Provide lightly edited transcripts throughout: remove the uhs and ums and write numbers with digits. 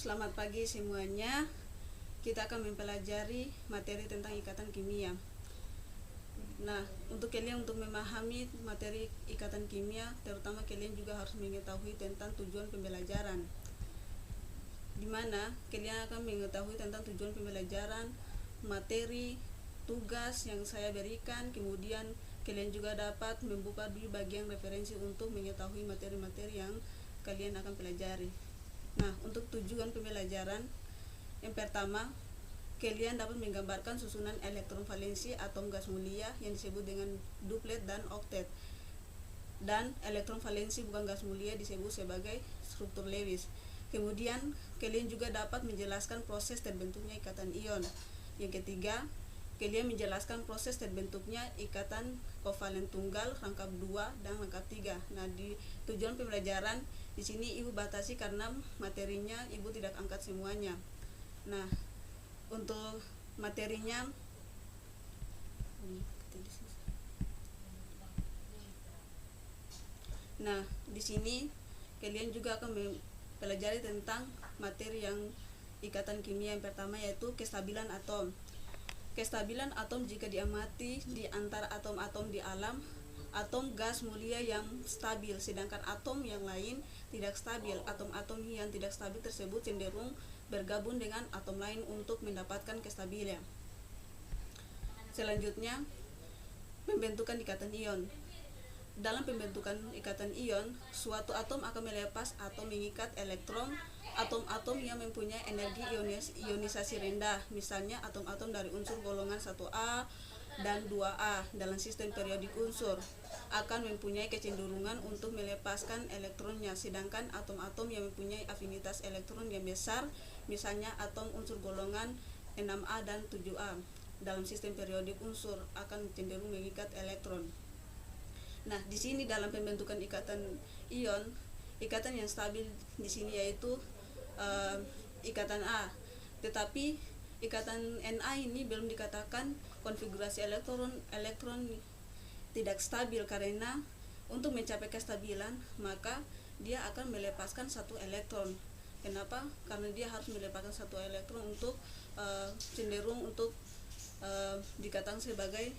Selamat pagi semuanya. Kita akan mempelajari materi tentang ikatan kimia. Nah, untuk kalian untuk memahami materi ikatan kimia, terutama kalian juga harus mengetahui tentang tujuan pembelajaran. Di mana kalian akan mengetahui tentang tujuan pembelajaran, materi, tugas yang saya berikan, kemudian kalian juga dapat membuka di bagian referensi untuk mengetahui materi-materi yang kalian akan pelajari. Nah, untuk tujuan pembelajaran, yang pertama, kalian dapat menggambarkan susunan elektron valensi atom gas mulia yang disebut dengan duplet dan oktet. Dan elektron valensi bukan gas mulia disebut sebagai struktur Lewis. Kemudian, kalian juga dapat menjelaskan proses terbentuknya ikatan ion. Yang ketiga, kalian menjelaskan proses terbentuknya ikatan kovalen tunggal, rangkap 2 dan rangkap 3. Nah, di tujuan pembelajaran di sini ibu batasi karena materinya ibu tidak angkat semuanya. Nah, untuk materinya di sini kalian juga akan mempelajari tentang materi yang ikatan kimia. Yang pertama yaitu kestabilan atom. Kestabilan atom jika diamati di antara atom-atom di alam, atom gas mulia yang stabil, sedangkan atom yang lain tidak stabil. Atom-atom yang tidak stabil tersebut cenderung bergabung dengan atom lain untuk mendapatkan kestabilan. Selanjutnya, pembentukan ikatan ion. Dalam pembentukan ikatan ion, suatu atom akan melepas atau mengikat elektron atom-atom yang mempunyai energi ionisasi rendah, misalnya atom-atom dari unsur golongan 1A dan 2A dalam sistem periodik unsur akan mempunyai kecenderungan untuk melepaskan elektronnya, sedangkan atom-atom yang mempunyai afinitas elektron yang besar, misalnya atom unsur golongan 6A dan 7A dalam sistem periodik unsur akan cenderung mengikat elektron. Nah, di sini dalam pembentukan ikatan ion, ikatan yang stabil di sini yaitu ikatan A. Tetapi ikatan Na ini belum dikatakan konfigurasi elektron tidak stabil, karena untuk mencapai kestabilan maka dia akan melepaskan satu elektron. Kenapa? Karena dia harus melepaskan satu elektron untuk cenderung untuk dikatakan sebagai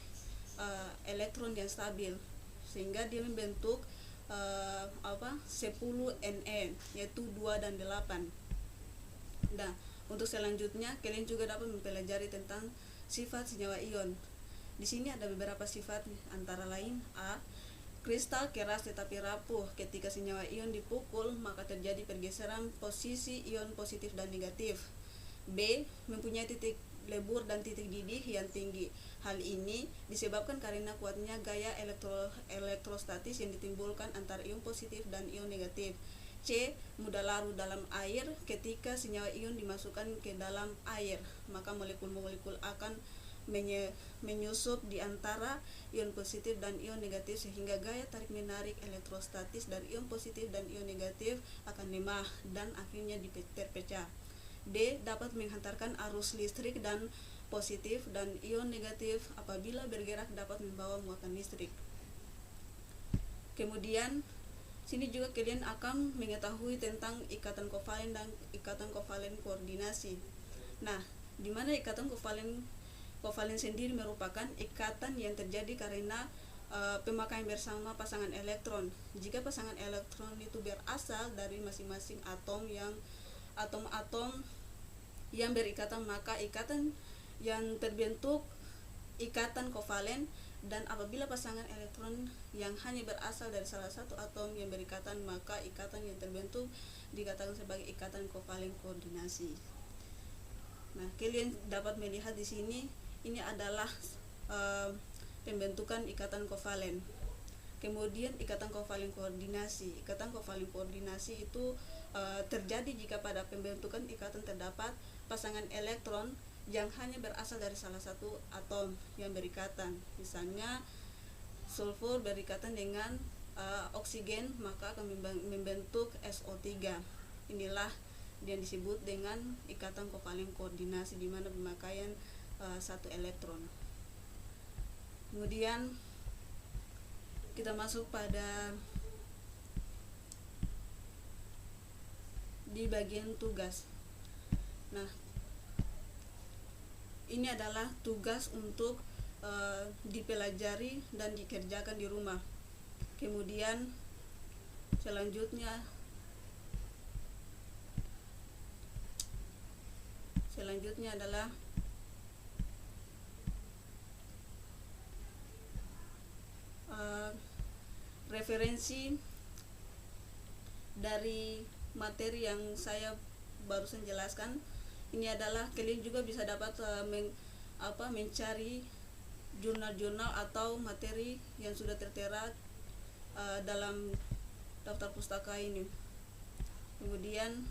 elektron yang stabil, sehingga dia membentuk 10 Ne yaitu 2 dan 8. Nah, untuk selanjutnya kalian juga dapat mempelajari tentang sifat senyawa ion. Di sini ada beberapa sifat, antara lain A. Kristal keras tetapi rapuh. Ketika senyawa ion dipukul maka terjadi pergeseran posisi ion positif dan negatif. B. Mempunyai titik lebur dan titik didih yang tinggi. Hal ini disebabkan karena kuatnya gaya elektrostatis yang ditimbulkan antara ion positif dan ion negatif. C. Mudah larut dalam air. Ketika senyawa ion dimasukkan ke dalam air, maka molekul-molekul akan menyusup di antara ion positif dan ion negatif, sehingga gaya tarik menarik elektrostatis dari ion positif dan ion negatif akan lemah dan akhirnya terpecah. D. Dapat menghantarkan arus listrik dan positif dan ion negatif apabila bergerak dapat membawa muatan listrik. Kemudian sini juga kalian akan mengetahui tentang ikatan kovalen dan ikatan kovalen koordinasi. Nah, di mana ikatan kovalen sendiri merupakan ikatan yang terjadi karena pemakaian bersama pasangan elektron. Jika pasangan elektron itu berasal dari masing-masing atom yang berikatan, maka ikatan yang terbentuk ikatan kovalen. Dan apabila pasangan elektron yang hanya berasal dari salah satu atom yang berikatan, maka ikatan yang terbentuk dikatakan sebagai ikatan kovalen koordinasi. Nah, kalian dapat melihat di sini ini adalah pembentukan ikatan kovalen. Kemudian ikatan kovalen koordinasi. Ikatan kovalen koordinasi itu terjadi jika pada pembentukan ikatan terdapat pasangan elektron yang hanya berasal dari salah satu atom yang berikatan. Misalnya sulfur berikatan dengan oksigen, maka akan membentuk SO3. Inilah yang disebut dengan ikatan kovalen koordinasi, di mana pemakaian satu elektron. Kemudian kita masuk pada di bagian tugas. Nah, ini adalah tugas untuk dipelajari dan dikerjakan di rumah. Kemudian selanjutnya adalah referensi dari materi yang saya barusan jelaskan. Ini adalah kalian juga bisa dapat mencari jurnal-jurnal atau materi yang sudah tertera dalam daftar pustaka ini. Kemudian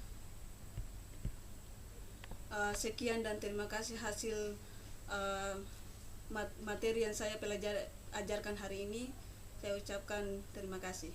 sekian dan terima kasih hasil materi yang saya ajarkan hari ini. Saya ucapkan terima kasih.